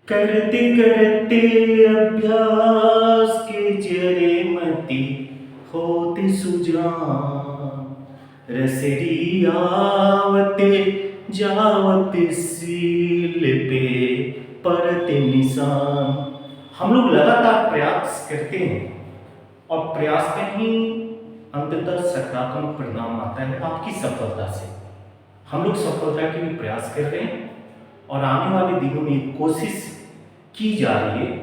करते करते अभ्यास के जरे मति होते सुजान रसरी आवते जावत सील पे परते निशान। हम लोग लगातार प्रयास करते हैं और प्रयास में ही अंततः सकारात्मक परिणाम आता है आपकी सफलता से। हम लोग सफलता के लिए प्रयास कर रहे हैं और आने वाले दिनों में कोशिश की जा रही है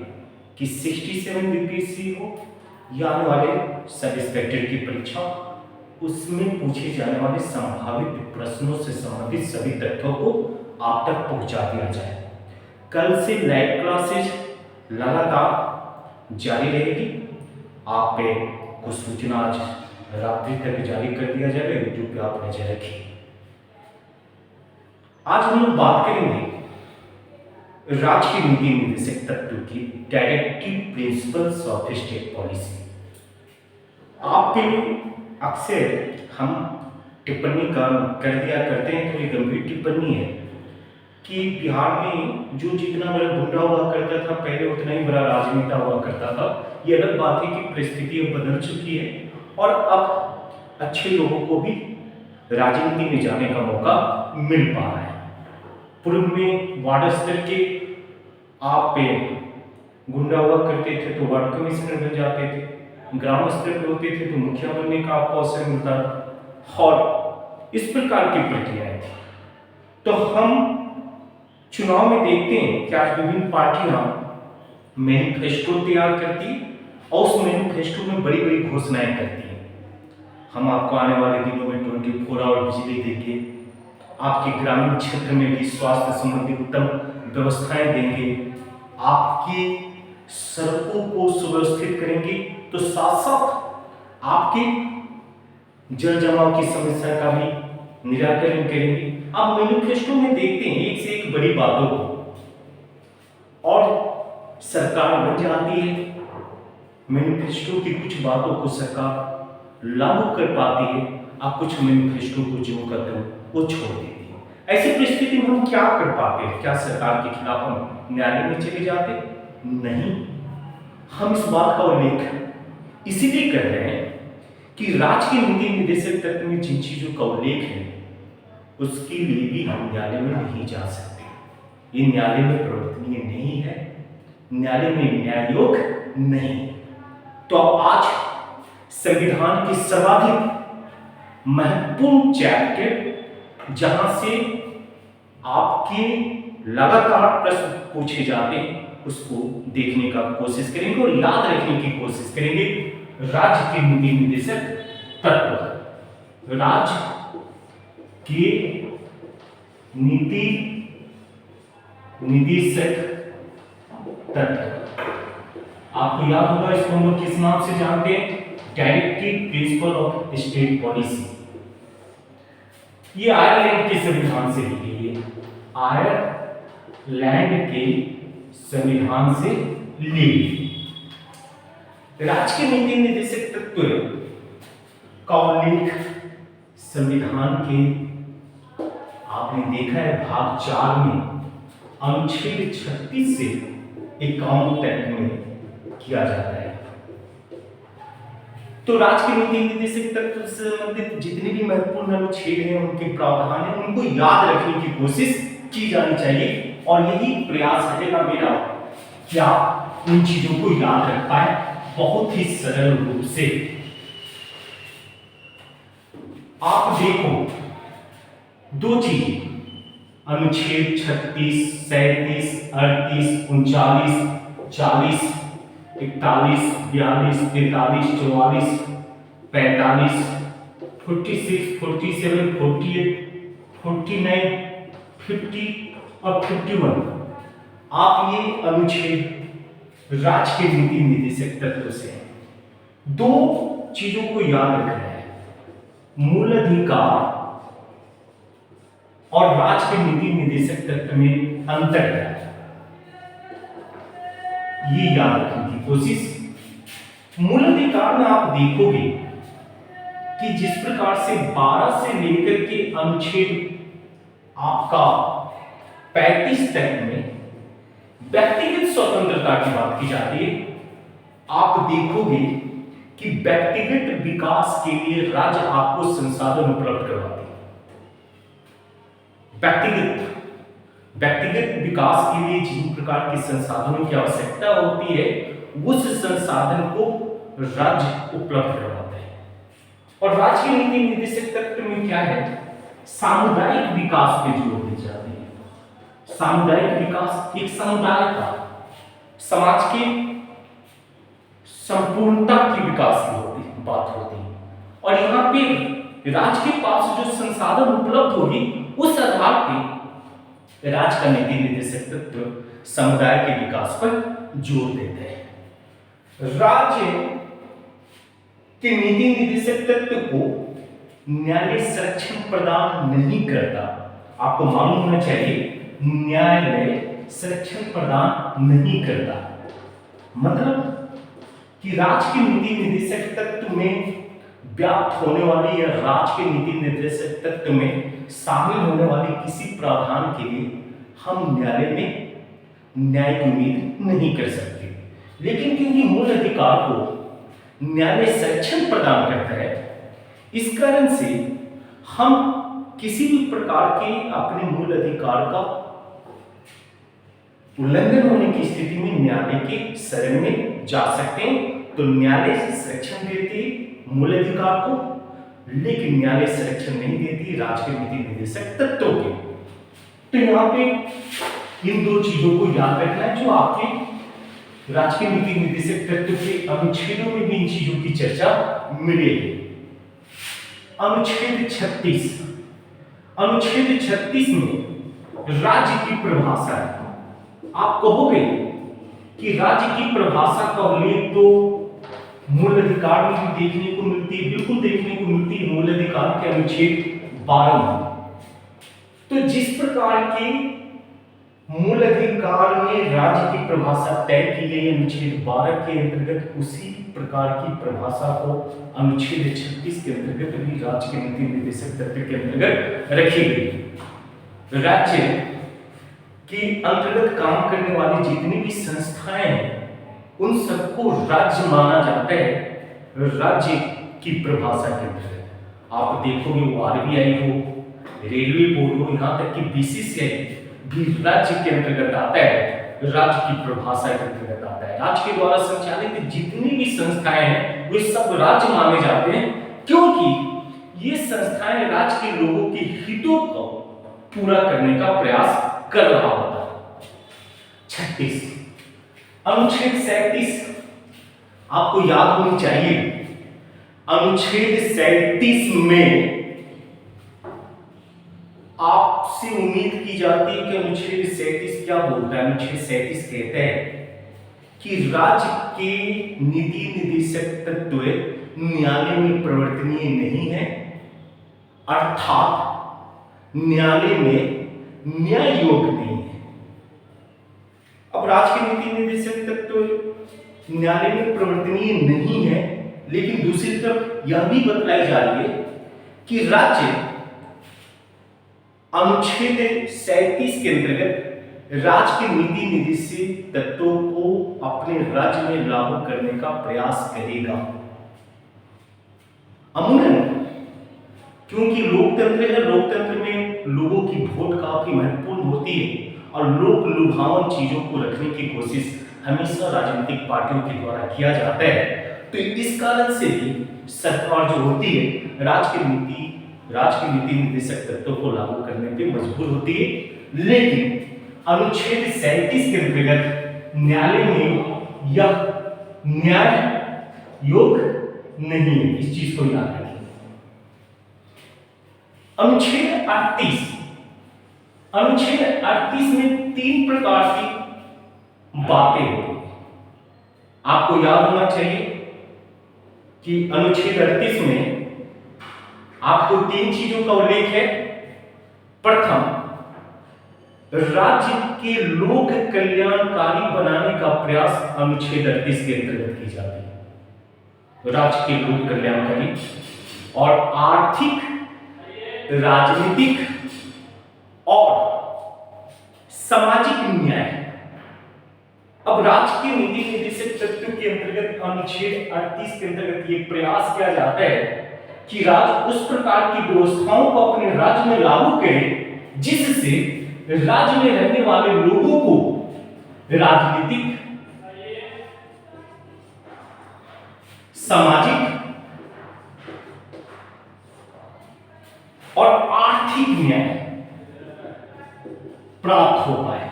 कि 67 बीपीएससी हो या आने वाले सब इंस्पेक्टर की परीक्षा, उसमें पूछे जाने वाले संभावित प्रश्नों से संबंधित सभी तथ्यों को आप तक पहुंचा दिया जाए। कल से लाइव क्लासेज लगातार जारी रहेगी। आप पे कुछ सूचना आज रात्रि तक जारी कर दिया जाएगा, यूट्यूब पे आप नजर रखिए। आज हम लोग बात करेंगे राज्य के नीति निर्देशक तत्व की directive principles of state policy. आप पे अक्सर हम टिप्पणी कर दिया करते हैं, थोड़ी गंभीर टिप्पणी है कि बिहार में जो जितना बड़ा गुंडा हुआ करता था पहले उतना ही बड़ा राजनेता हुआ करता था। ये अलग बात है कि परिस्थिति अब बदल चुकी है और अब अच्छे लोगों को भी राजनीति में जाने का मौका मिल पा रहा है। पूर्व में वार्ड स्तर के आप पे गुंडा हुआ करते थे तो वार्ड कमिश्नर बन जाते थे, ग्राम स्तर पर होते थे तो मुखिया बनने का आपको अवसर मिलता था और इस प्रकार की प्रक्रियाएं थी। तो हम चुनाव में देखते हैं कि आज विभिन्न पार्टियां मैनिफेस्टो तैयार करती और उस मैनिफेस्टो में बड़ी बड़ी घोषणाएं करती हैं। हम आपको आने वाले दिनों में 24 आवर बिजली देंगे, आपके ग्रामीण क्षेत्र में भी स्वास्थ्य संबंधी उत्तम व्यवस्थाएं देंगे, आपकी सड़कों को सुव्यवस्थित करेंगे, तो साथ साथ आपके जल जमाव की समस्या का भी निराकरण करेंगे। आप मैनिफेस्टो में देखते हैं एक से एक बड़ी बातों को और सरकार बन जाती है। मैनिफेस्टो की कुछ बातों को सरकार लागू कर पाती है, आप कुछ मैनिफेस्टो को जो का वो छोड़ देती है। ऐसी परिस्थिति में हम क्या कर पाते हैं? क्या सरकार के खिलाफ हम न्यायालय में चले जाते? नहीं। हम इस बात का उल्लेख इसीलिए कर रहे हैं कि राज्य के नीति निर्देशक तत्व में जिन चीजों का उल्लेख है उसके लिए भी हम न्यायालय में नहीं जा सकते। ये न्यायालय में प्रवर्तनीय नहीं है, न्यायालय में न्याय योग नहीं। तो आज संविधान की सर्वाधिक महत्वपूर्ण चैप्टर जहां से आपके लगातार प्रश्न पूछे जाते हैं उसको देखने का कोशिश करेंगे और याद रखने की कोशिश करेंगे। राज्य के नीति निर्देशक तत्व, राज्य के नीति निर्देशक तत्व, आपको याद होगा इसको हम लोग किस नाम से जानते हैं? Directive principle of state policy. ये आयरलैंड के संविधान से ली गई है, आयरलैंड के संविधान से ली गई। राज्य के नीति निर्देशक तत्व का उल्लेख संविधान के आपने देखा है भाग 4 में अनुच्छेद 36 से 51 तक में किया जाता है। तो राज्य के नीति निर्देशक तत्व से संबंधित जितने भी महत्वपूर्ण अनुच्छेद हैं, उनके प्रावधान हैं, उनको याद रखने की कोशिश की जानी चाहिए और यही प्रयास रहेगा मेरा कि आप उन चीजों को याद रख पाए बहुत ही सरल रूप से। आप देखो दो चीजें, अनुच्छेद 36, 37, 38, 39, 40, 41, 42, 43, 44, 45, 46, 47, 48, 49, 50 और 51। आप ये अनुच्छेद राज्य के नीति निर्देशक तत्व से हैं। दो चीजों को याद रखना है, मूल अधिकार और राज्य के नीति निर्देशक तत्व में अंतर है, ये याद रखने की कोशिश। मूल अधिकार में आप देखोगे कि जिस प्रकार से 12 से लेकर के अनुच्छेद आपका 35 तक में व्यक्तिगत स्वतंत्रता की बात की जाती है, आप देखोगे कि व्यक्तिगत विकास के लिए राज्य आपको संसाधन उपलब्ध करवाते हैं। व्यक्तिगत व्यक्तिगत विकास के लिए जिन प्रकार के संसाधनों की आवश्यकता होती है, उस संसाधन को राज्य उपलब्ध करवाता है। और राज्य की नीति निर्देशक तत्व में क्या है? सामुदायिक विकास पे जोर दी जाती है। सामुदायिक विकास, एक समुदाय का, समाज के संपूर्णता की विकास की बात होती है। और यहाँ पे राज्य के पास जो संसाधन उपलब्ध होगी, उस आधार पे राज्य का नीति निर्देशक तत्व समुदाय के विकास पर जोर देते हैं। राज्य के नीति निर्देशक तत्व को न्यायालय संरक्षण प्रदान नहीं करता। आपको मालूम होना चाहिए, न्यायालय संरक्षण प्रदान नहीं करता। मतलब कि राज्य के नीति निर्देशक तत्व में व्याप्त होने वाली या राज्य के नीति निर्देशक तत्व में शामिल होने वाली किसी प्रावधान के लिए हम न्यायालय में न्याय की उम्मीद नहीं कर सकते। लेकिन क्योंकि मूल अधिकार को न्यायालय संरक्षण प्रदान करता है, इस कारण से हम किसी भी प्रकार के अपने मूल अधिकार का उल्लंघन होने की स्थिति में न्यायालय के शरण में जा सकते हैं। तो न्यायालय संरक्षण देती मूल अधिकार को, लेकिन न्यायालय संरक्षण नहीं देती राज्य के नीति निर्देशक तत्वों के। तो यहाँ पे इन दो चीजों को याद रखना है, जो आपके राज्य के नीति निर्देशक तत्व के अनुच्छेदों में भी इन चीजों की चर्चा मिलेगी। अनुच्छेद 36, अनुच्छेद 36 में राज्य की परिभाषा है। आप कहोगे कि राज्य की परिभाषा का उल्लेख तो मूल अधिकार में भी देखने को मिलती है, बिल्कुल देखने को मिलती है मूल अधिकार के अनुच्छेद 12 में। तो जिस प्रकार के मूल अधिकार में राज्य की परिभाषा तय की गई अनुच्छेद 12 के अंतर्गत, उसी प्रकार की परिभाषा को अनुच्छेद 36 के अंतर्गत भी राज्य के नीति निर्देशक तत्व के अंतर्गत रखी गई। राज्य के अंतर्गत काम करने वाली जितनी भी संस्थाएं हैं, उन सबको राज्य माना जाता है राज्य की परिभाषा के अंतर्गत। आप देखोगे वो आरबीआई हो, रेलवे बोर्ड हो, यहाँ तक कि बीसीसीआई भी राज्य के अंतर्गत आता है, राज्य की परिभाषा के अंतर्गत आता है। राज्य के द्वारा संचालित जितनी भी संस्थाएं हैं, वे सब राज्य माने जाते हैं, क्योंकि ये संस्थाएं राज्य के लोगों के हितों को पूरा करने का प्रयास कर रहा होता है। 36, अनुच्छेद 37 आपको याद होनी चाहिए। अनुच्छेद 37 में आपसे उम्मीद की जाती है कि अनुच्छेद 37 क्या बोलता है? अनुच्छेद 37 कहता है कि राज्य के नीति निर्देशक तत्व न्यायालय में प्रवर्तनीय नहीं है, अर्थात न्यायालय में न्याय योग्य नहीं है। अब राज्य के नीति निर्देशक तत्व न्यायालय में प्रवर्तनीय नहीं है, लेकिन दूसरी तरफ यह भी बतलाई जा रही है कि राज्य अनुच्छेद 37 के अंतर्गत राज्य के नीति निर्देशित तत्वों को अपने राज्य में लागू करने का प्रयास करेगा। अमूमन क्योंकि लोकतंत्र है, लोकतंत्र में लोगों की वोट काफी महत्वपूर्ण होती है और लोक लुभावन चीजों को रखने की कोशिश हमेशा राजनीतिक पार्टियों के द्वारा किया जाता है। तो इस कारण से भी सरकार जो होती है राज्य के नीति निर्देशक तत्वों को लागू करने पे मजबूर होती है। लेकिन अनुच्छेद 37 के अंतर्गत न्यायालय में यह न्याय योग्य नहीं है, इस चीज को याद रखिए। अनुच्छेद 38, अनुच्छेद 38 में 3 प्रकार की बातें होती हैं। आपको याद होना चाहिए कि अनुच्छेद 38 में आपको 3 चीजों का उल्लेख है। प्रथम, राज्य के लोक कल्याणकारी बनाने का प्रयास अनुच्छेद 38 के अंतर्गत की जाती है। राज्य के लोक कल्याणकारी और आर्थिक, राजनीतिक और सामाजिक न्याय, अब राज्य के नीति निर्देशक तत्व के अंतर्गत अनुच्छेद 38 के अंतर्गत ये प्रयास किया जाता है कि राज्य उस प्रकार की व्यवस्थाओं को अपने राज्य में लागू करे जिससे राज्य में रहने वाले लोगों को राजनीतिक, सामाजिक और आर्थिक न्याय प्राप्त हो पाए।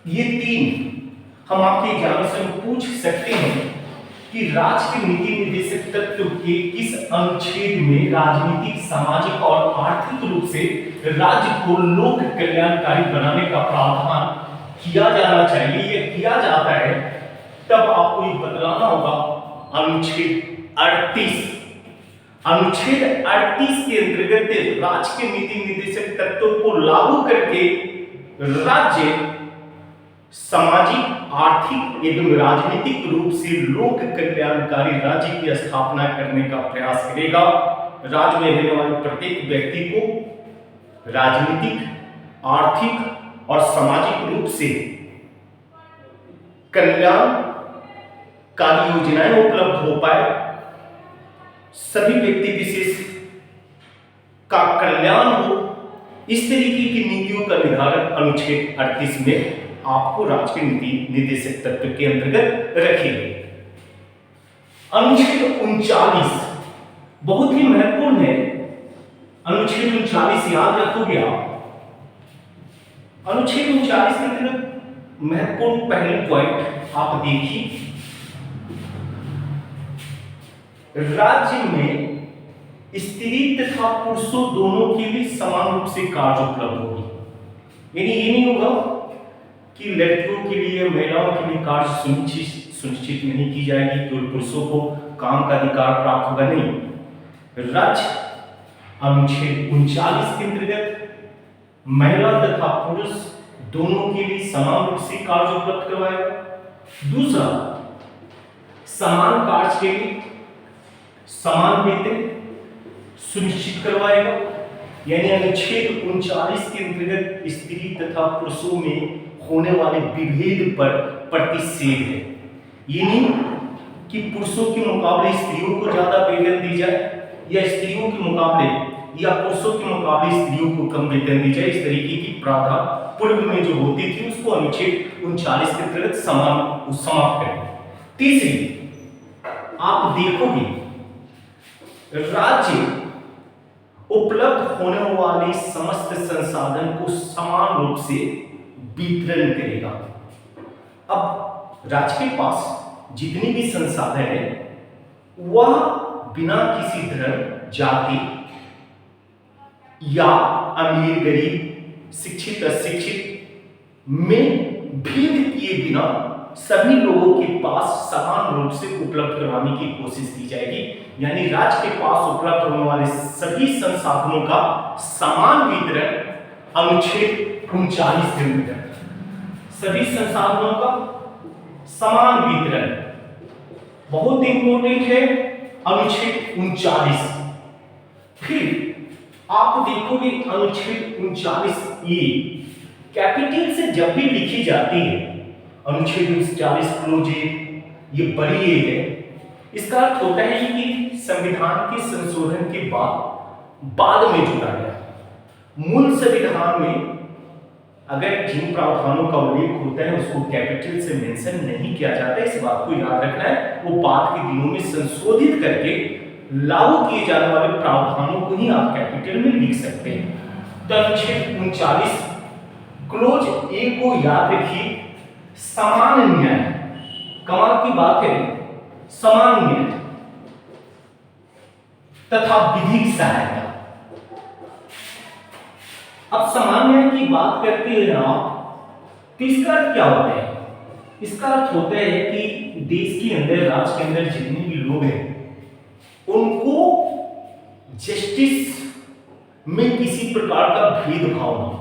ये तीन हम आपके एग्जामिनेशन में पूछ सकते हैं कि राज्य के नीति निर्देशक तत्व के किस अनुच्छेद में राजनीतिक, सामाजिक और आर्थिक रूप से राज्य को लोक कल्याणकारी बनाने का प्रावधान किया जाना चाहिए या किया जाता है, तब आपको ये बतलाना होगा अनुच्छेद 38। अनुच्छेद 38 के अंतर्गत राज्य के नीति निर्देशक तत्वों को लागू करके राज्य सामाजिक, आर्थिक एवं राजनीतिक रूप से लोक कल्याणकारी राज्य की स्थापना करने का प्रयास करेगा। राज्य में रहने वाले प्रत्येक व्यक्ति को राजनीतिक, आर्थिक और सामाजिक रूप से कल्याणकारी योजनाएं उपलब्ध हो पाए, सभी व्यक्ति विशेष का कल्याण हो, इस तरीके की नीतियों का निर्धारण अनुच्छेद 38 में आपको राज्य के नीति निर्देशक तत्व के अंतर्गत रखेंगे। अनुच्छेद 39 बहुत ही महत्वपूर्ण है। अनुच्छेद 39 याद रखोगे आप। अनुच्छेद 39 के अंतर्गत महत्वपूर्ण पहले पॉइंट आप देखिए, राज्य में स्त्री तथा पुरुषों दोनों के लिए समान रूप से कार्य उपलब्ध होगी। यानी ये नहीं होगा कि लड़कियों के लिए, महिलाओं के लिए कार्य सुनिश्चित नहीं की जाएगी, केवल पुरुषों को काम का अधिकार प्राप्त होगा, नहीं। राज्य अनुच्छेद 39 के अंतर्गत महिला तथा पुरुष दोनों के लिए समान रूप से कार्य उपलब्ध करवाएगा। दूसरा, समान कार्य के लिए समान वेतन सुनिश्चित करवाएगा। यानी अनुच्छेद 39 के अंतर्गत स्त्री तथा पुरुषों में होने वाले विभेद पर प्रतिषेध है। ये नहीं कि पुरुषों के मुकाबले स्त्रियों को ज्यादा वेतन दी जाए या स्त्रियों के मुकाबले या पुरुषों के मुकाबले स्त्रियों को कम वेतन दी जाए। इस तरीके की प्रावधान पूर्व में जो होती थी उसको अनुच्छेद 39 के अंतर्गत समाप्त करें। तीसरी, आप देखोगे राज्य उपलब्ध होने वाले समस्त संसाधन को समान रूप से वितरण करेगा। अब राज्य के पास जितनी भी संसाधन है वह बिना किसी धर्म, जाति या अमीर गरीब, शिक्षित अशिक्षित में भेद किए बिना सभी लोगों के पास समान रूप से उपलब्ध करवाने की कोशिश की जाएगी। यानी राज्य के पास उपलब्ध होने वाले सभी संसाधनों का समान वितरण अनुच्छेद 39 के अंतर्गत, सभी संसाधनों का समान वितरण बहुत इंपॉर्टेंट है, अनुच्छेद 39। फिर आप देखोगे अनुच्छेद 39 कैपिटल से जब भी लिखी जाती है, अनुच्छेद 39 क्लोज ये बड़ी ए है, इसका अर्थ होता है कि संविधान के संशोधन के बाद में जोड़ा गया। मूल संविधान में अगर जिन प्रावधानों का उल्लेख होता है उसको कैपिटल से मेंशन नहीं किया जाता, इस बात को याद रखना है। वो बाद के दिनों में संशोधित करके लागू किए जाने वाले प्रावधानों को ही आप कैपिटल में लिख सकते हैं। तो अनुच्छेद 39 क्लोज ए को याद रखिए, समान न्याय, कमाल की बात है, समान न्याय तथा विधिक सहायता। अब समान न्याय की बात करते हैं आप, तो इसका अर्थ क्या होता है? इसका अर्थ होता है कि देश के अंदर, राज्य के अंदर जितने भी लोग हैं उनको जस्टिस में किसी प्रकार का भेदभाव नहीं,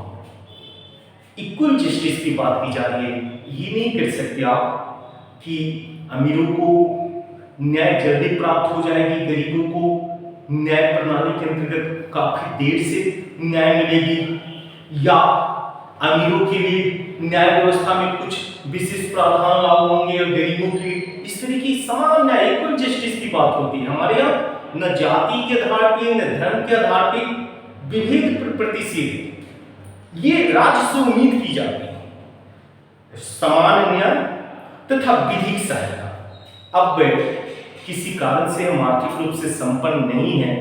इक्वल जस्टिस की बात की जा रही है। ये नहीं कर सकते आप कि अमीरों को न्याय जल्दी प्राप्त हो जाएगी, गरीबों को न्याय प्रणाली के अंतर्गत काफी देर से न्याय मिलेगी, या अमीरों के लिए न्याय व्यवस्था में कुछ विशेष प्रावधान लागू होंगे और गरीबों के लिए इस तरह की समान न्याय इक्वल जस्टिस की बात होती है। हमारे यहाँ न जाति के आधार पे न धर्म के आधार पे विभेद प्रतिषेध ये राज्य से उम्मीद की जाती है। समान न्याय तथा विधिक सहायता। अब किसी कारण से हम आर्थिक रूप से संपन्न नहीं है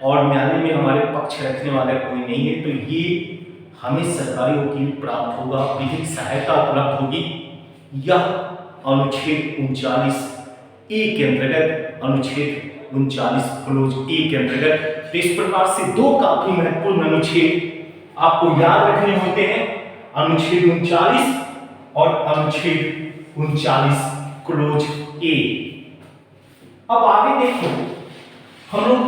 और न्यायालय में हमारे पक्ष रखने वाला कोई नहीं है, तो ये हमें सरकारी वकील प्राप्त होगा, विधिक सहायता उपलब्ध होगी। यह अनुच्छेद 39A के अंतर्गत, अनुच्छेद 39 क्लोज ए के अंतर्गत। तो इस प्रकार से दो काफी महत्वपूर्ण अनुच्छेद आपको याद रखने होते हैं, अनुच्छेद 39 और अनुच्छेद 39 क्लोज ए। अब आगे देखो, हम लोग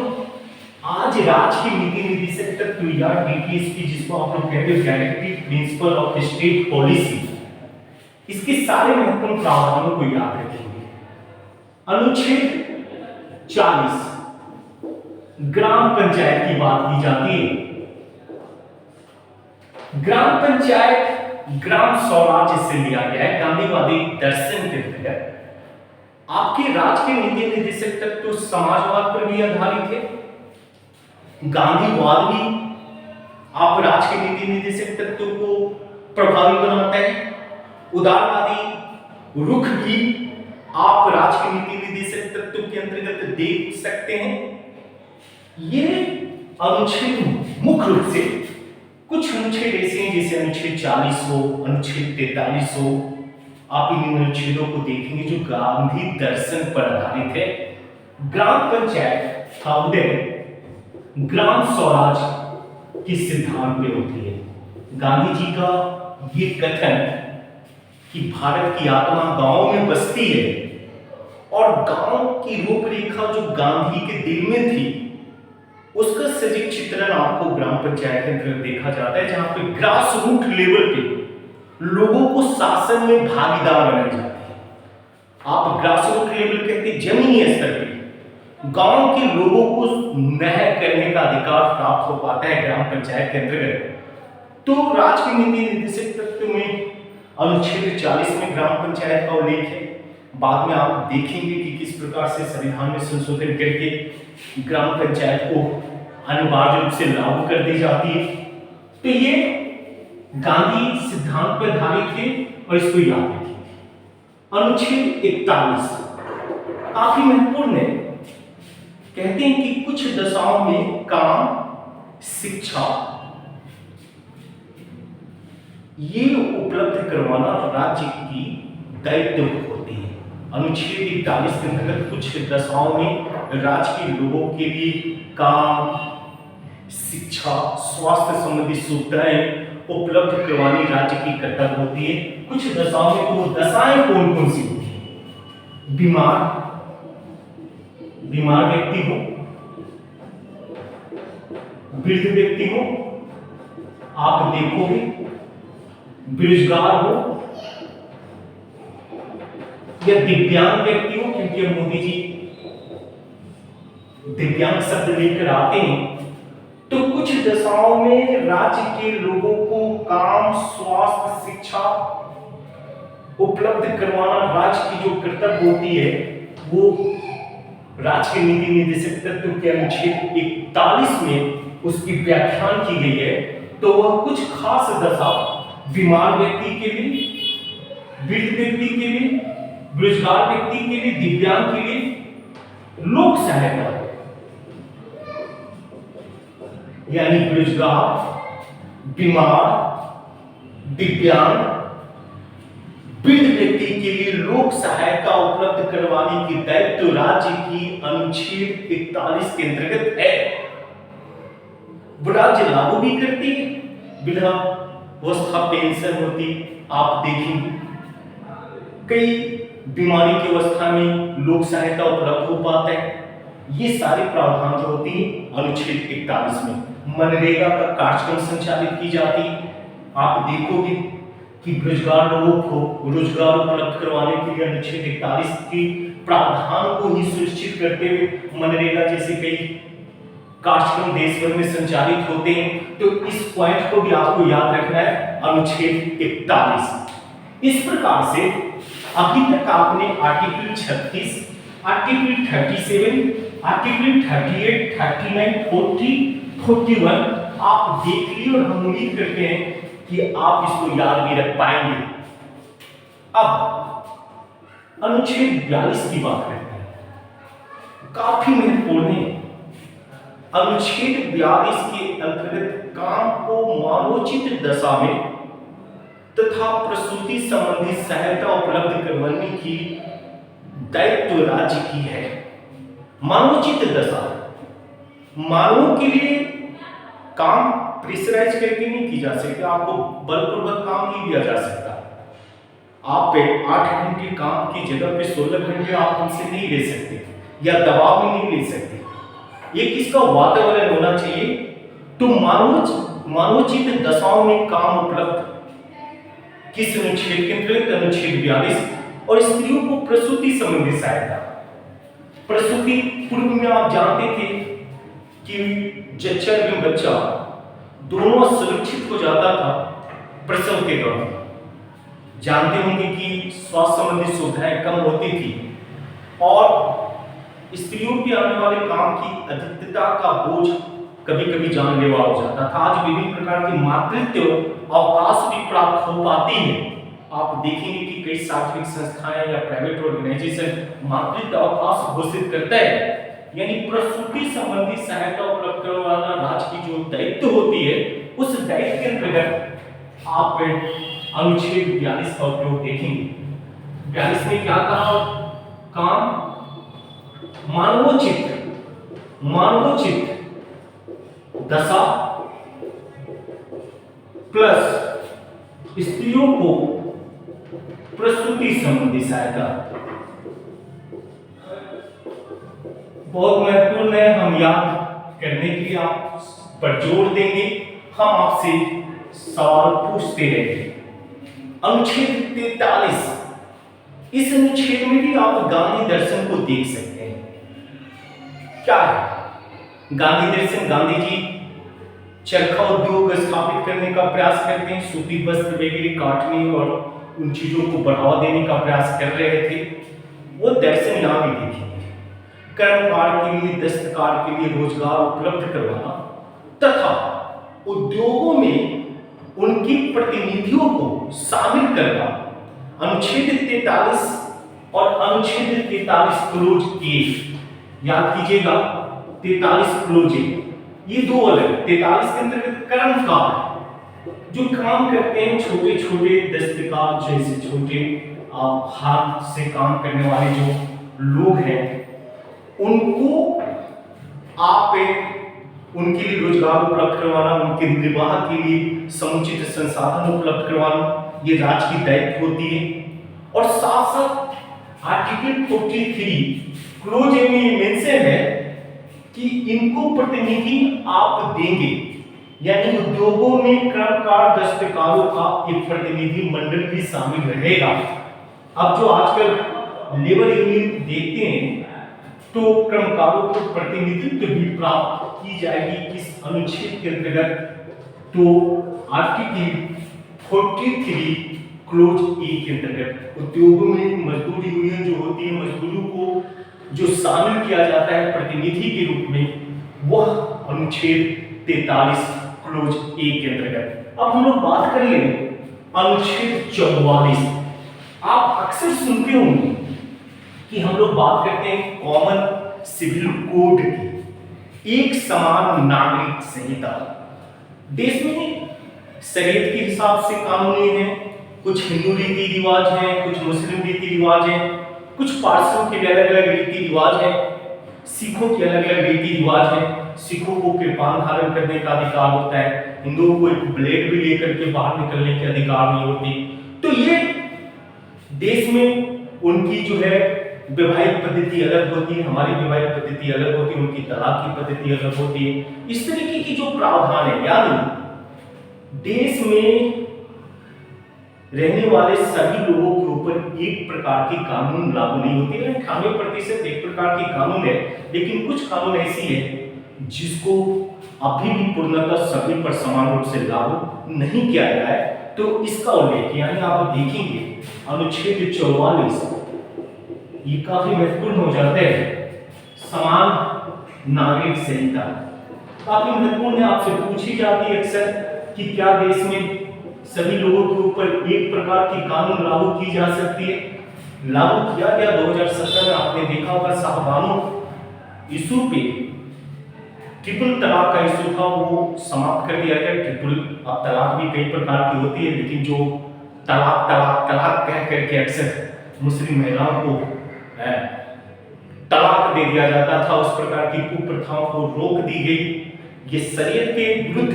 आज राज्य की नीति निदेशक तत्व या डीपीएसपी जिसको आप लोग कहते हैं directive principle of state policy, इसके सारे महत्वपूर्ण प्रावधानों को याद रखेंगे। अनुच्छेद 40 ग्राम पंचायत की बात की जाती है। ग्राम पंचायत ग्राम स्वराज से लिया गया है गांधीवादी दर्शन के तहत। आपके राज्य के नीति निदेशक तत्व तो समाजवाद पर भी आधारित है, गांधीवाद भी आप राज्य के नीति निदेशक तत्व को प्रभावी बनाता है, उदारवादी रुख भी आप राज्य के नीति निदेशक तत्व के अंतर्गत देख सकते हैं। ये अनुच्छेद मुख्य रूप से कुछ अनुच्छेद ऐसे हैं जैसे अनुच्छेद 40 हो, अनुच्छेद 43 हो, आप इन अनुच्छेदों को देखेंगे जो गांधी दर्शन पर आधारित है। ग्राम पंचायत का उदय ग्राम स्वराज के सिद्धांत पे होती है। गांधी जी का ये कथन कि भारत की आत्मा गांव में बसती है और गांव की रूपरेखा जो गांधी के दिल में थी उसका सजीव चित्रण आपको ग्राम पंचायत के अंदर देखा जाता है, जहां पे ग्रास रूट लेवल पे लोगों को शासन में भागीदार बनाया जाता है। आप ग्रास रूट लेवल कहते जमीनी स्तर पे गांव के लोगों को न्याय करने का अधिकार प्राप्त हो पाता है ग्राम पंचायत के अंतर्गत। तो राज्य के नीति निदेशक तत्व में अनुच्छेद 40 में ग्राम पंचायत का उल्लेख है। बाद में आप देखेंगे कि किस प्रकार से संविधान में संशोधन करके ग्राम पंचायत को अनिवार्य रूप से लागू कर दी जाती है। तो ये गांधी सिद्धांत पर आधारित है और इसको याद रखिए। अनुच्छेद 41 काफी महत्वपूर्ण है। कहते हैं कि कुछ दशाओं में काम, शिक्षा ये उपलब्ध करवाना राज्य की दायित्व होती है। अनुच्छेद 41 के अंतर्गत कुछ दशाओं में राज्य के लोगों के लिए काम, शिक्षा, स्वास्थ्य संबंधी सुविधाएं उपलब्ध करवानी राज्य की कर्तव्य होती है। कुछ दशाओं में तो वो दशाएं कौन कौन सी होती है? बीमार व्यक्ति हो, वृद्ध व्यक्ति हो, आप देखोगे बेरोजगार हो या दिव्यांग व्यक्ति हो, क्योंकि मोदी जी दिव्यांग शब्द लेकर आते हैं। तो कुछ दशाओं में राज्य के लोगों को काम, स्वास्थ्य, शिक्षा उपलब्ध करवाना राज्य की जो कर्तव्य होती है वो राज्य के नीति निदेशक तत्व के अनुच्छेद 41 में उसकी व्याख्यान की गई है। तो वह कुछ खास दशा बीमार व्यक्ति के लिए, वृद्ध व्यक्ति के लिए, बेरोजगार व्यक्ति के लिए, दिव्यांग के लिए लोक सहायता यानी बेरोजगार, बीमार, दिव्यांग, वृद्ध व्यक्ति के लिए लोक सहायता उपलब्ध करवाने की दायित्व राज्य की अनुच्छेद 41 के अंतर्गत है। राज्य लागू भी करती है। वृद्धावस्था पेंशन होती, आप देखेंगे कई बीमारी की अवस्था में लोक सहायता उपलब्ध हो पाता है। ये सारे प्रावधान जो होती है अनुच्छेद 41 में। मनरेगा का कार्यक्रम संचालित की जाती है। आप देखोगे कि बेरोजगार लोगों को रोजगार उपलब्ध करवाने के लिए अनुच्छेद 41 के प्रावधान को ही सुनिश्चित करते हुए मनरेगा जैसे कई कार्यक्रम देश भर में संचालित होते हैं। तो इस पॉइंट को भी आपको याद रखना है, अनुच्छेद 41। इस प्रकार से अभी तक आपने आर्टिकल 36, आर्टिकल 37, आर्टिकल 38, 39, 40, 41 आप देख लिए और हम उम्मीद करते हैं कि आप इसको याद भी रख पाएंगे। अब अनुच्छेद 42 की बात करते हैं, काफी महत्वपूर्ण है। अनुच्छेद 42 के अंतर्गत काम को मानवोचित दशा में तथा प्रसूति संबंधी सहायता उपलब्ध करवाने की दायित्व राज्य की है। मानवोचित दशा, मानवों के लिए काम प्रेशराइज करके नहीं की जा सकती, आपको बलपूर्वक काम नहीं दिया जा सकता। आप 8 घंटे काम की जगह पे 16 घंटे आप हमसे नहीं ले सकते या दबाव में नहीं ले सकते। एक इसका वातावरण होना चाहिए। तो मानवोचित दशाओं में काम उपलब्ध किस अनुच्छेद के अंतर्गत? अनुच्छेद 42। और स्त्रियों को प्रसूति संबंधी सहायता, प्रसूति पूर्व में आप जानते थे कि जच्चा एवं बच्चा दोनों सुरक्षित हो जाता था प्रसव के दौरान। जानते होंगे कि स्वास्थ्य संबंधी सुविधाएं कम होती थी और स्त्रियों के आने वाले काम की अधिकता का बोझ कभी कभी जानलेवा हो जाता था। आज विभिन्न प्रकार की मातृत्व अवकाश भी प्राप्त हो पाती है। आप देखेंगे कि कई सार्वजनिक संस्थाएं या प्राइवेट ऑर्गेनाइजेशन मातृत्व अवकाश घोषित करते हैं, यानी प्रसूति संबंधी सहायता उपलब्ध करवाना राज्य की जो दायित्व होती है, उस दायित्व के अंतर्गत आप अनुच्छेद 42 का उपयोग देखेंगे। 42 में क्या कहा? काम मानवोचित दशा प्लस स्त्रियों को प्रसूति संबंधी सहायता बहुत महत्वपूर्ण है। हम याद करने के लिए आप पर जोर देंगे, हम आपसे सवाल पूछते रहेंगे। अनुच्छेद 43, इस अनुच्छेद में भी आप गांधी दर्शन को देख सकते हैं। क्या है गांधी दर्शन? गांधी जी चरखा उद्योग स्थापित करने का प्रयास करते हैं, सूती वस्त्र वगैरह काटने और उन चीजों को बढ़ावा देने का प्रयास कर रहे थे। वो दर्शन यहाँ भी देखेंगे। कर्मकार के लिए, दस्तकार के लिए रोजगार उपलब्ध करवाना तथा उद्योगों में उनकी प्रतिनिधियों को शामिल करना। अनुच्छेद 43 और अनुच्छेद 43 क्लोज ए, याद कीजिएगा 43 क्लोज ए, ये दो अलग। 43 के अंतर्गत कर्मकार जो काम करते हैं, छोटे छोटे दस्तकार जैसे छोटे हाथ से काम करने वाले जो लोग हैं, उनको आप उनके लिए रोजगार उपलब्ध करवाना, उनके निर्वाह के लिए समुचित संसाधन उपलब्ध करवाना, ये राज्य की दायित्व होती है। और साथ साथ आर्टिकल 43 क्लोज ए में मेंशन है कि इनको प्रतिनिधि आप देंगे, यानी उद्योगों में कर्मकार दस्तकारों का एक प्रतिनिधि मंडल भी शामिल रहेगा। अब जो आजकल लेबर यूनियन देखते हैं, तो कर्मकारों को प्रतिनिधित्व भी प्राप्त की जाएगी इस अनुच्छेद के अंतर्गत। तो आर्टिकल 43 क्लोज ए के अंतर्गत उद्योगों में मजदूर यूनियन जो होती है, मजदूरों को जो शामिल किया जाता है प्रतिनिधि के रूप में, वह अनुच्छेद 43 क्लोज ए के अंतर्गत। अब हम लोग बात कर लें अनुच्छेद 44। आप अक्सर सुनते होंगे कि हम लोग बात करते हैं कॉमन सिविल कोड की, एक समान नागरिक संहिता। देश में शरीयत के हिसाब से कानून है, कुछ हिंदू रीति रिवाज हैं, कुछ मुस्लिम रीति रिवाज हैं, कुछ पारसियों के अलग अलग रीति रिवाज हैं, सिखों के अलग अलग रीति रिवाज हैं। सिखों को कृपान धारण करने का अधिकार होता है, हिंदुओं को एक ब्लेड भी लेकर के बाहर निकलने के अधिकार नहीं होती। तो ये देश में उनकी जो है वैवाहिक पद्धति अलग होती है, हमारी वैवाहिक पद्धति अलग होती है, उनकी तलाक की पद्धति अलग होती है। इस तरीके की जो प्रावधान है, यानी देश में रहने वाले सभी लोगों के ऊपर एक प्रकार के कानून लागू नहीं होते हैं। 98% एक प्रकार के कानून है, लेकिन कुछ कानून ऐसी है जिसको अभी भी पूर्णतः सभी पर समान रूप से लागू नहीं किया गया है, तो इसका उल्लेख यानी आप देखेंगे अनुच्छेद 44 ये काफी महत्वपूर्ण हो जाते हैं। समान नागरिक संहिता काफी महत्वपूर्ण है, आपसे पूछी जाती है अक्सर कि क्या देश में सभी लोगों के ऊपर एक प्रकार की कानून लागू की जा सकती है। लागू किया गया 2017 में, आपने देखा होगा साहबानों इशू पे ट्रिपल तलाक का इशू था वो समाप्त कर दिया गया। ट्रिपल अब तलाक भी कई प्रकार की होती है, लेकिन जो तलाक तलाक तलाक कह करके अक्सर मुस्लिम महिलाओं को तलाक दे दिया जाता था, उस प्रकार की कुप्रथाओं को रोक दी गई। ये शरीयत के विरुद्ध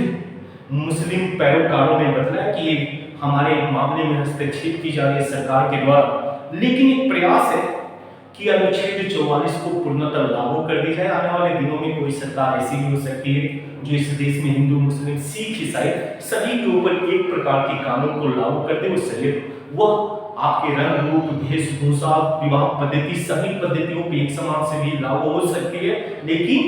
मुस्लिम पैरोकारों ने बतलाया कि ये हमारे मामले में हस्तक्षेप की जा रही है सरकार के द्वारा, लेकिन एक प्रयास है कि अनुच्छेद 44 को पूर्णतः लागू कर दी जाए। आने वाले दिनों में कोई सरकार ऐसी भी हो सकती है जो इस देश में हिंदू मुस्लिम सिख ईसाई सभी के ऊपर एक प्रकार के कानून को लागू कर दे। वो शरीयत वह आपके रंग रूप वेशभूषा विवाह पद्धति सभी पद्धतियों पर एक समान से भी लागू हो सकती है, लेकिन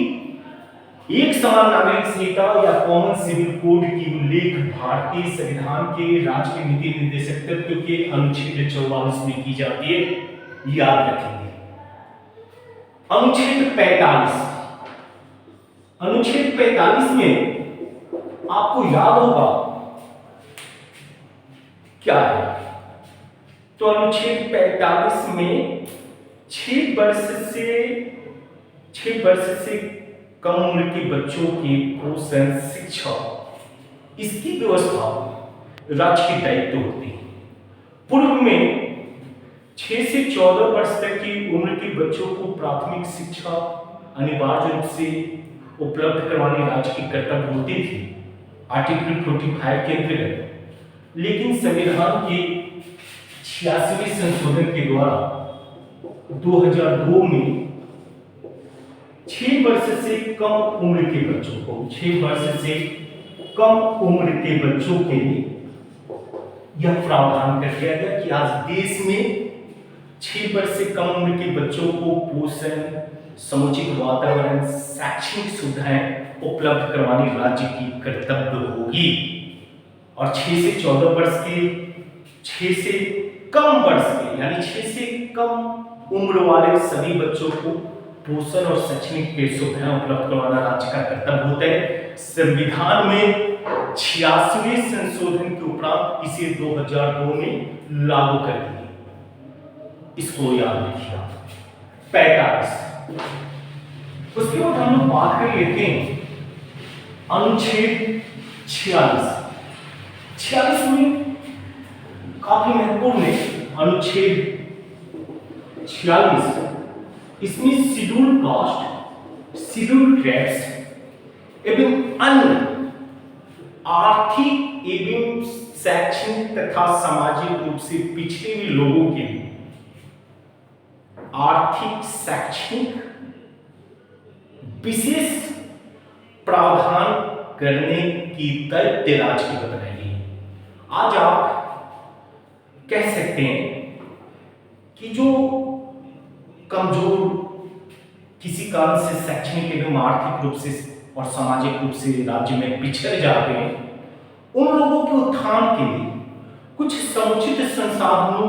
एक समान नागरिक संहिता या कॉमन सिविल कोड की उल्लेख भारतीय संविधान के राज्य के नीति निर्देशक तत्व के अनुच्छेद 44 में की जाती है, याद रखेंगे। अनुच्छेद 45, अनुच्छेद 45 में आपको याद होगा क्या है, तो अनुच्छेद 45 में 6 वर्ष से कम उम्र के बच्चों की पोषण शिक्षा इसकी व्यवस्था राज्य की दायित्व होती है। पूर्व में 6 से 14 वर्ष तक की उम्र के बच्चों को प्राथमिक शिक्षा अनिवार्य रूप से उपलब्ध करवानी राज्य की कर्तव्य होती थी आर्टिकल 45 के अंतर्गत, लेकिन संविधान के 86वें संशोधन के द्वारा 2002 में 6 वर्ष से कम उम्र के बच्चों को 6 वर्ष से कम उम्र के बच्चों के लिए यह प्रावधान कर दिया गया कि आज देश में 6 वर्ष से कम उम्र के बच्चों को पोषण समुचित वातावरण शैक्षणिक सुविधाएं उपलब्ध करवानी राज्य की कर्तव्य होगी। और 6 से 14 वर्ष के 6 से कम वर्ष के यानी 6 से कम उम्र वाले सभी बच्चों को पोषण और शैक्षणिक सुविधाएं उपलब्ध करवाना राज्य का कर्तव्य होता है। संविधान में 86वें संशोधन के उपरांत इसे 2002 में लागू कर दिया, इसको याद रखिए। 45 उसके बाद हम लोग बात कर लेते हैं अनुच्छेद 46 में काफी महत्वपूर्ण है अनुच्छेद 46। इसमें शेड्यूल कास्ट शेड्यूल ट्राइब्स एवं अन्य आर्थिक एवं शैक्षणिक तथा सामाजिक रूप से पिछड़े हुए लोगों के लिए आर्थिक शैक्षणिक विशेष प्रावधान करने की दायित्व राज्य की बताएगी। आज आप कह सकते हैं कि जो कमजोर किसी कारण से शैक्षणिक एवं आर्थिक रूप से और सामाजिक रूप से राज्य में पिछड़ जाते हैं, उन लोगों के उत्थान के लिए कुछ समुचित संसाधनों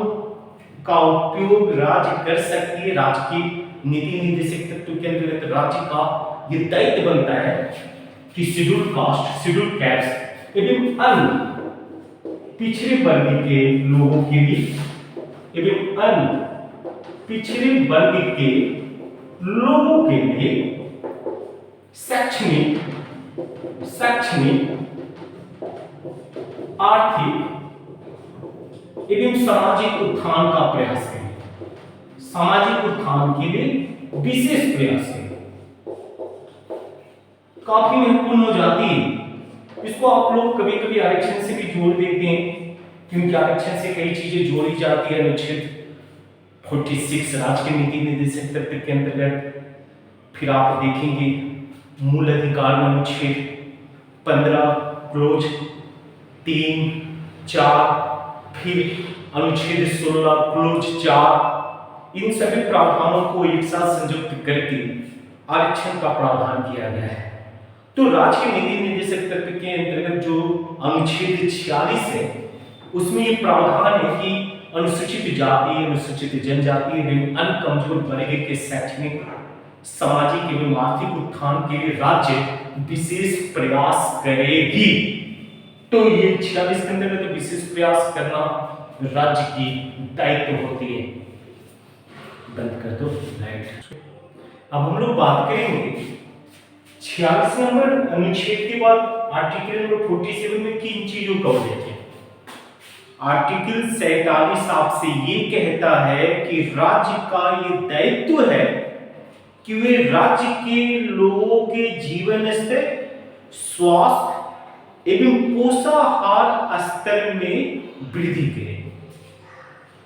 का उपयोग राज्य कर सकती है। राज्य की नीति निर्देशक तत्व के अंतर्गत राज्य का ये दायित्व बनता है कि शेड्यूल कास्ट शेड्यूल कैस्ट एवं अन्य पिछड़े वर्ग के लोगों के लिए एवं अन्य पिछड़े वर्ग के लोगों के लिए शैक्षणिक आर्थिक एवं सामाजिक उत्थान का प्रयास करें, सामाजिक उत्थान के लिए विशेष प्रयास करें। काफी महत्वपूर्ण हो जाती है। इसको आप लोग कभी कभी आरक्षण से भी जोड़ देते हैं, क्योंकि आरक्षण से कई चीजें जोड़ी जाती है। अनुच्छेद 46 राज्य के नीति निर्देशक तत्व के अंतर्गत, फिर आप देखेंगे मूल अधिकार में अनुच्छेद 15 क्लोज 3, 4, फिर अनुच्छेद 16 क्लोज 4, इन सभी प्रावधानों को एक साथ संयुक्त करके आरक्षण का प्रावधान किया गया है। तो राज्य के नीति निर्देशक तत्व के अंतर्गत जो अनुच्छेद 46 है उसमें ये प्रावधान है कि अनुसूचित जाति, अनुसूचित जनजाति एवं अन्य कमजोर वर्ग के शैक्षणिक, सामाजिक एवं आर्थिक उत्थान के लिए राज्य विशेष प्रयास करेगी। तो ये 46 के अंतर्गत विशेष प्रयास करना राज्य की दायित्व होती है। बंद कर दो लाइट। अब हम लोग बात करेंगे 46 नंबर अनुच्छेद के बाद आर्टिकल नंबर 47 में किन चीजों का उल्लेख है। आर्टिकल 47 आपसे ये कहता है कि राज्य का ये दायित्व है कि वे राज्य के लोगों के जीवन स्तर, स्वास्थ्य एवं पोषाहार स्तर में वृद्धि करें।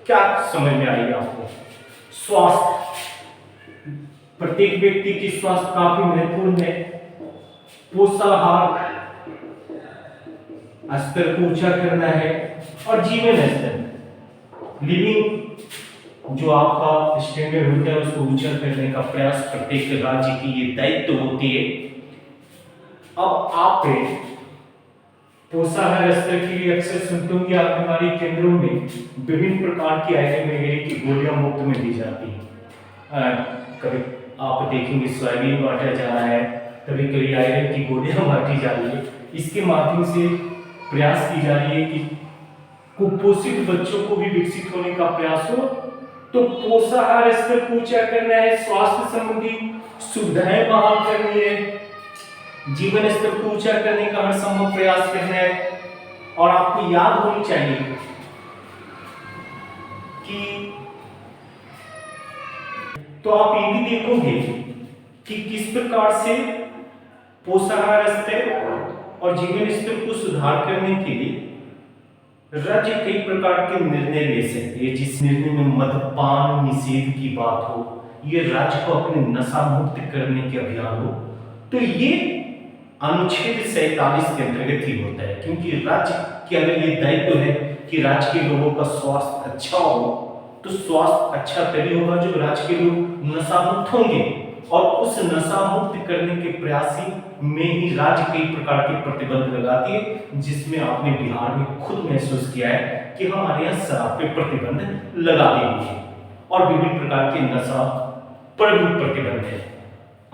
क्या समझ में आई आपको? स्वास्थ्य, प्रत्येक व्यक्ति की स्वास्थ्य काफी महत्वपूर्ण है। पोषाहार स्तर को ऊंचा करना है और जीवन स्तर, लिविंग जो आपका स्टैंडर्ड होता है उसको ऊंचा करने का प्रयास प्रत्येक राज्य की ये दायित्व होती है। अब आप पोषाहार स्तर के लिए अक्सर सुनते होंगे आंगनबाड़ी केंद्रों में विभिन्न प्रकार की आयरन वगैरह की गोलियां मुफ्त में दी जाती है। कभी आप देखेंगे सोयाबीन बांटा जा रहा है, कभी कभी आयरन की गोलियां बांटी जा रही है। इसके माध्यम से प्रयास की जा रही है कि कुपोषित बच्चों को भी विकसित होने का प्रयास हो। तो पोषाहार स्तर को ऊंचा करना है, स्वास्थ्य संबंधी सुविधाएं बहाल करनी है, जीवन स्तर को ऊंचा करने का हर संभव प्रयास करना है। और आपको याद होनी चाहिए कि तो आप ये भी देखोगे कि किस प्रकार से पोषाहार स्तर और जीवन स्तर को सुधार करने के लिए राज्य कई प्रकार के निर्णय ले सकते हैं। जिस निर्णय में मद्यपान निषेध की बात हो, ये राज्य को अपने नशा मुक्त करने के अभियान हो, तो ये अनुच्छेद 47 के अंतर्गत ही होता है। क्योंकि राज्य की अगर ये दायित्व है कि राज्य के लोगों का स्वास्थ्य अच्छा हो, तो स्वास्थ्य अच्छा तभी होगा जो राज्य के लोग नशा मुक्त होंगे। और उस नशा मुक्त करने के प्रयास में ही राज्य कई प्रकार के प्रतिबंध लगाती है, जिसमें आपने बिहार में खुद महसूस किया है कि हमारे यहाँ शराब पे प्रतिबंध लगा दिए हैं और विभिन्न प्रकार के नशा पर भी प्रतिबंध है।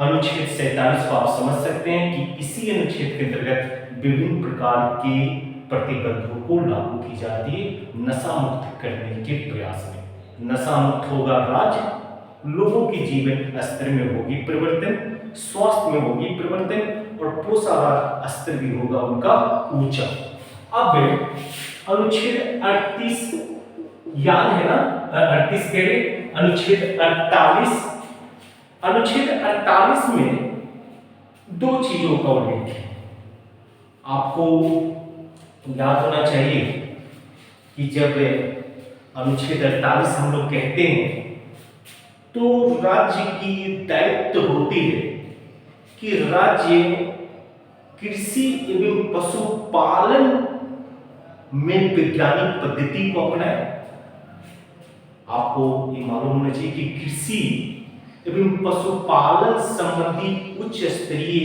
अनुच्छेद 47 को आप समझ सकते हैं कि इसी अनुच्छेद के अंतर्गत विभिन्न प्रकार के प्रतिबंधों को लागू की जाती है नशा मुक्त करने के प्रयास में। नशा मुक्त होगा राज्य, लोगों के जीवन स्तर में होगी परिवर्तन, स्वास्थ्य में होगी परिवर्तन और पोषाहार स्तर भी होगा उनका ऊंचा। अब अनुच्छेद 38 याद है ना, 38 कह रहे, अनुच्छेद 48, अनुच्छेद 48 में दो चीजों का उल्लेख है। आपको याद होना चाहिए कि जब अनुच्छेद 48 हम लोग कहते हैं तो राज्य की दायित्व होती है कि राज्य कृषि एवं पशुपालन में वैज्ञानिक पद्धति को अपनाए। आपको ये मालूम होना चाहिए कि कृषि एवं पशुपालन संबंधी उच्च स्तरीय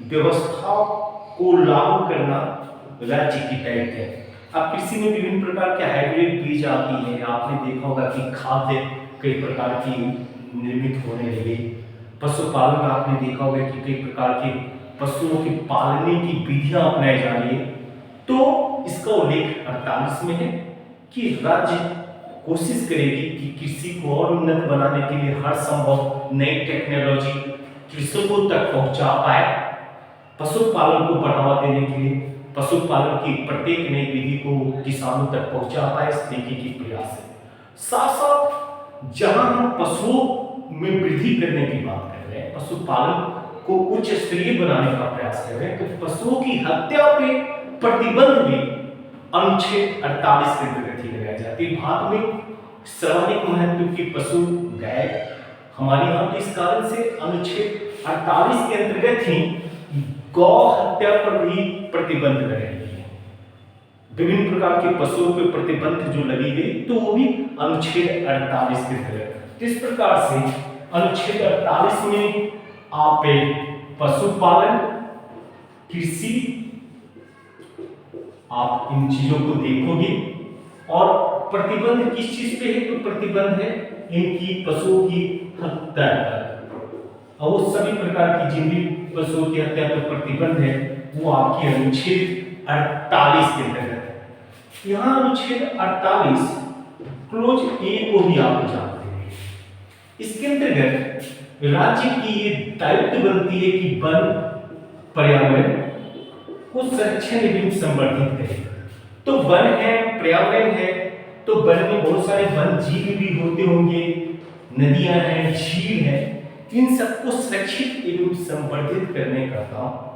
व्यवस्था को लागू करना राज्य की दायित्व है। अब कृषि में विभिन्न प्रकार के हाइब्रिड बीज आती है। आपने देखा होगा कि खाद्य कई प्रकार की निर्मित होने लगी। पशुपालन में आपने देखा होगा कि कई प्रकार के पशुओं के पालने की विधियां अपनाई जा रही है। तो इसका उल्लेख 48 में है कि राज्य कोशिश करेगी कि कृषि को और उन्नत बनाने के लिए हर संभव नई टेक्नोलॉजी कृषकों तक पहुंचा पाए, पशुपालन को बढ़ावा देने के लिए पशुपालन की प्रत्येक नई विधि को किसानों तक पहुंचा पाए, इस तरीके की प्रयास है। साथ साथ जहां हम पशुओं में वृद्धि करने की बात कर रहे हैं, पशुपालन को उच्च स्तरीय बनाने का प्रयास कर रहे हैं, तो पशुओं की हत्या पे प्रतिबंध भी अनुच्छेद 48 के अंतर्गत ही लगाई जाती है। भारत में सर्वाधिक महत्व की पशु गाय हमारे यहाँ, तो इस कारण से अनुच्छेद 48 के अंतर्गत ही गौ हत्या पर भी प्रतिबंध लगाई गई है। विभिन्न प्रकार के पशुओं पर प्रतिबंध जो लगी गई तो वो भी अनुच्छेद 48 के अंतर्गत। इस प्रकार से अनुच्छेद 48 में आप पशुपालन कृषि, आप इन चीजों को देखोगे। और प्रतिबंध किस चीज पे है? तो प्रतिबंध है इनकी पशुओं की हत्या पर, और वो सभी प्रकार की जिन भी पशुओं की हत्या पर प्रतिबंध है वो आपकी अनुच्छेद 48 के अंतर्गत है। यहाँ अनुच्छेद 48 क्लोज ए को भी आप जानते हैं। इसके अंतर्गत राज्य की ये दायित्व बनती है कि वन पर्यावरण को संरक्षण एवं संवर्धित करे। तो वन है, पर्यावरण है, तो वन में बहुत सारे वन जीव भी होते होंगे, नदियां हैं, झील है, इन सबको सुरक्षित एवं संवर्धित करने का काम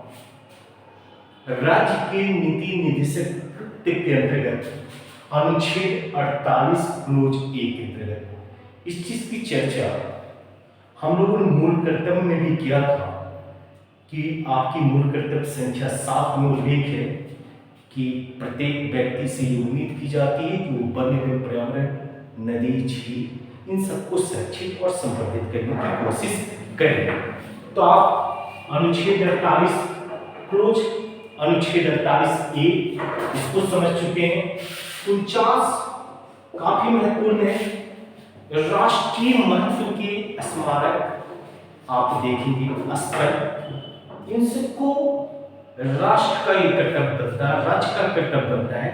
राज्य के नीति निर्देशक कृत्य के अंतर्गत अनुच्छेद 48 क्लोज ए के अंतर्गत इस चीज की चर्चा हम लोगों ने मूल कर्तव्य में भी किया था कि आपकी मूल कर्तव्य संख्या 7 में उल्लेख है कि प्रत्येक व्यक्ति से ये उम्मीद की जाती है कि वो वन एवं पर्यावरण, नदी, झील इन सबको सुरक्षित और संवर्धित करने की कोशिश करें। तो आप अनुच्छेद 48 क्लोज, अनुच्छेद 48 ए इसको समझ चुके हैं। 49 काफी महत्वपूर्ण है। राष्ट्रीय महत्व के स्मारक आप देखेंगे, स्थल, इन सबको राष्ट्र का ये कर्तव्य बनता है, राज्य का कर्तव्य बनता है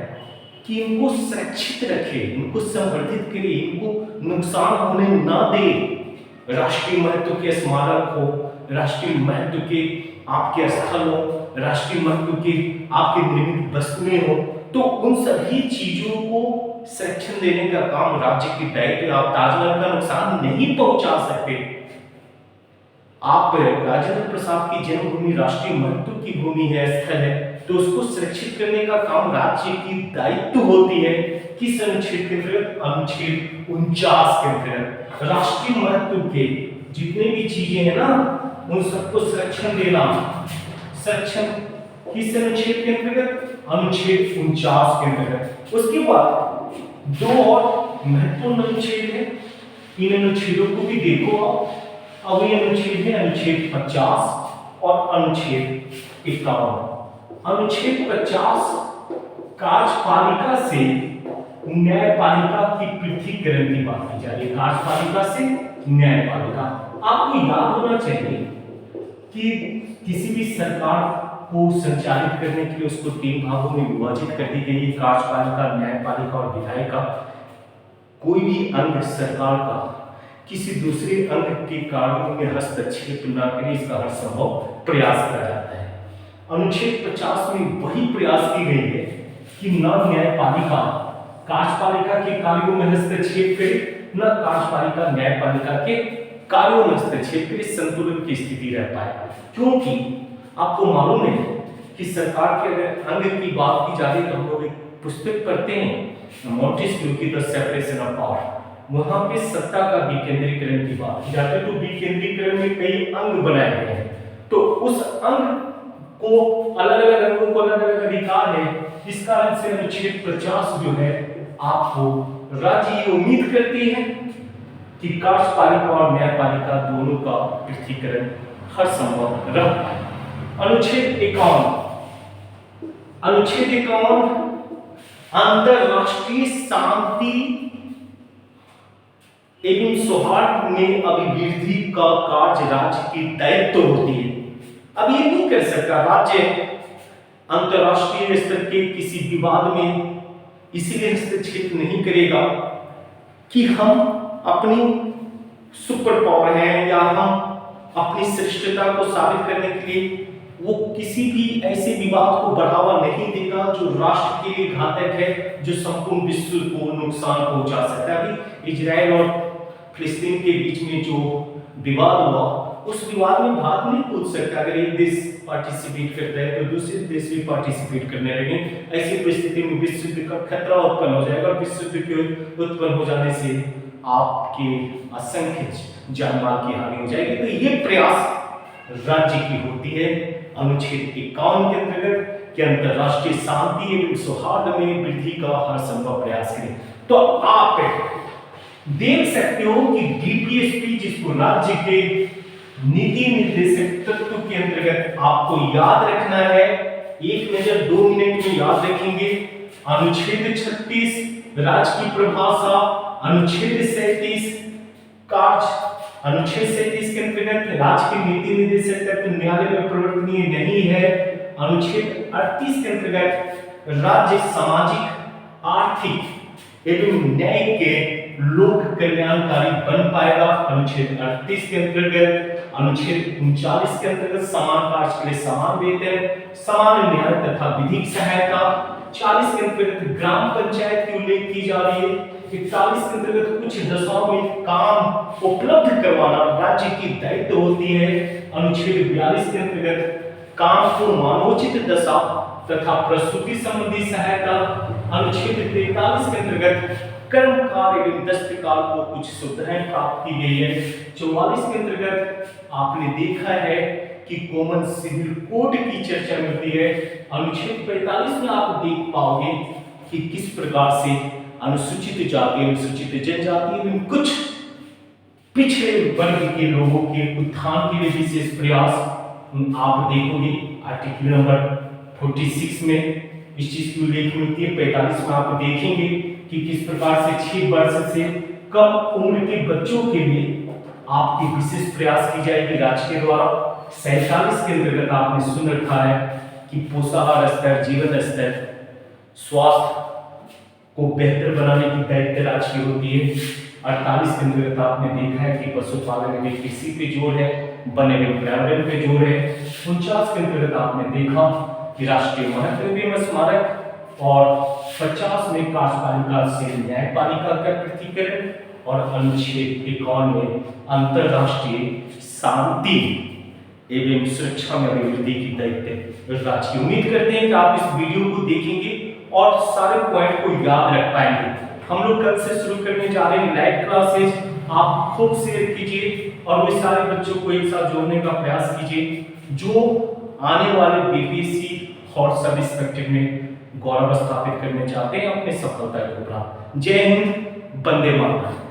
कि इनको सुरक्षित रखे, इनको संवर्धित करे, इनको नुकसान होने ना दे। राष्ट्रीय महत्व के स्मारक हो, राष्ट्रीय महत्व के आपके स्थल हो, राष्ट्रीय महत्व के आपके निर्मित वस्तुएं हो, तो उन सभी चीजों को संरक्षण देने का काम राज्य की दायित्व। आप ताजमहल का नुकसान नहीं पहुंचा सकते। आप राजेंद्र प्रसाद की जन्मभूमि राष्ट्रीय महत्व की भूमि है, स्थल है, तो उसको सुरक्षित करने का काम राज्य की दायित्व होती है। किस अनुच्छेद के अंतर्गत? अनुच्छेद 49 के अंतर्गत राष्ट्रीय महत्व के जितने भी चीजें हैं ना, उन सबको संरक्षण देना। संरक्षण किस अनुच्छेद के अंतर्गत? अनुच्छेद 49 के अंतर्गत। उसके बाद दो और महत्वपूर्ण अनुच्छेद है, इन अनुच्छेदों को भी देखो आप। अब ये अनुच्छेद है अनुच्छेद 50 और अनुच्छेद 51। अनुच्छेद 50 कार्यपालिका से न्यायपालिका की पृथकीकरण की बात की जा रही है। कार्यपालिका से न्यायपालिका, आपको याद होना चाहिए कि किसी भी सरकार को संचालित करने के लिए उसको 3 भागों में विभाजित कर दी गई है, कार्यपालिका, न्यायपालिका और विधायिका। कोई भी अंग सरकार का किसी दूसरे अंग के कार्यों में हस्तक्षेप न करे, इसका हर संभव प्रयास करा जाता है। अनुच्छेद 50 में वही प्रयास की गई है कि न न्यायपालिका कार्यपालिका के कार्यों में हस्तक्षेप करे, न कार्यपालिका न्यायपालिका के कार्यों में हस्तक्षेप करे, संतुलन की स्थिति रह पाए। क्योंकि आपको मालूम है कि सरकार के अगर अंग की बात की जाए तो हम लोग एक पुस्तक पढ़ते हैं मोंटेस्क्यू की द सेपरेशन ऑफ पावर, वहां पे सत्ता का विकेंद्रीकरण की बात की जाती है। तो विकेंद्रीकरण में कई अंग बनाए गए हैं, तो उस अंग को अलग अलग अंगों को अलग अलग अधिकार है। इस कारण से अनुच्छेद 50 जो है आपको राज्य ये उम्मीद करती है कि कार्यपालिका और न्यायपालिका दोनों का पृथकीकरण हर संभव रह पाए। अनुच्छेद 51, अनुच्छेद 51 अंतरराष्ट्रीय शांति एवं सौहार्द में अभिवृद्धि का कार्य राज्य की दायित्व होती है। अब ये नहीं कर सकता राज्य अंतरराष्ट्रीय स्तर के किसी विवाद में इसलिए हस्तक्षेप नहीं करेगा कि हम अपनी सुपर पावर हैं या हम अपनी श्रेष्ठता को साबित करने के लिए वो किसी भी ऐसे विवाद को बढ़ावा नहीं देगा जो राष्ट्र के लिए घातक है, जो संपूर्ण विश्व को नुकसान पहुंचा सकता है। अभी इजराइल और फिलिस्तीन के बीच में जो विवाद हुआ, उस विवाद में भारत नहीं कूद सकता। अगर एक देश पार्टिसिपेट करता है तो दूसरे देश भी पार्टिसिपेट करने लगे। ऐसी परिस्थिति में विश्व युद्ध का खतरा उत्पन्न हो जाएगा और विश्व युद्ध के उत्पन्न हो जाने से आपके असंख्य जानमाल की हानि हो जाएगी। तो ये प्रयास राज्य की होती है अनुच्छेद 51 के अंतर्गत कि अंतरराष्ट्रीय शांति एवं सौहार्द में वृद्धि का हर संभव प्रयास करें। तो आप देख सकते हो कि डीपीएसपी जिसको राज्य के नीति निर्देशक तत्व के अंतर्गत आपको याद रखना है, 1 नजर 2 मिनट में याद रखेंगे। अनुच्छेद 36 राज्य की परिभाषा, अनुच्छेद 37 कार्य, अनुच्छेद 37 के अंतर्गत राज्य के नीति निर्देशक तत्व न्यायालय में परिवर्तनीय नहीं है। अनुच्छेद 38 के अंतर्गत राज्य सामाजिक, आर्थिक एवं न्याय के लोक कल्याणकारी बन पाएगा। अनुच्छेद 38 के अंतर्गत, अनुच्छेद 39 के अंतर्गत समान कार्य के लिए समान वेतन, समान न्याय तथा विधिक सहायता। 40 के अंतर्गत ग्राम पंचायत की उल्लेख की जा रही है। 41 के अंतर्गत कुछ दशाओं में काम उपलब्ध करवाना राज्य की दायित्व होती है। अनुच्छेद 42 के अंतर्गत काम को मानवोचित दशा तथा प्रसूति संबंधी सहायता। अनुच्छेद 43 के अंतर्गत कर्मकाल एवं दस्तकाल को कुछ सुविधाएं प्राप्त की गई है। 44 के अंतर्गत आपने देखा है कि कॉमन सिविल कोड की चर्चा मिलती है। अनुच्छेद 45 में आप देख पाओगे कि किस प्रकार से अनुसूचित जाति, अनुसूचित जनजाति एवं कुछ पिछड़े वर्ग के लोगों के उत्थान के लिए विशेष प्रयास आप देखोगे। आर्टिकल नंबर 46 में इस चीज की उल्लेख मिलती है। 45 में आप देखेंगे कि किस प्रकार से 6 वर्ष से कम उम्र के बच्चों के लिए आपकी विशेष प्रयास की जाएगी राज्य के द्वारा। 47 के अंतर्गत आपने सुन रखा है कि पोषाहार स्तर, जीवन स्तर, स्वास्थ्य को बेहतर बनाने की दायित्व राज्य की होती है। 48 के अंतर्गत आपने देखा है कि पशुपालन में कृषि पे जोर है, वन एवं पर्यावरण पे जोर है। 49 के अंतर्गत आपने देखा कि राष्ट्रीय महत्व एवं स्मारक, और 50 में कार्यपालिका से न्यायपालिका का पृथक्करण, और अनुच्छेद 51 में अंतरराष्ट्रीय शांति एवं सुरक्षा में अभिवृद्धि की दायित्व राज्य की। उम्मीद करते हैं कि आप इस वीडियो को देखेंगे और सारे पॉइंट को याद रख पाएंगे। हम लोग कल से शुरू करने जा रहे हैं लाइव क्लासेस। आप खूब शेयर कीजिए और वे सारे बच्चों को एक साथ जोड़ने का प्रयास कीजिए जो आने वाले बीपीएससी और सब इंस्पेक्टर में गौरव स्थापित करने चाहते हैं, अपने सफलता को प्राप्त। जय हिंद, वंदे मातरम।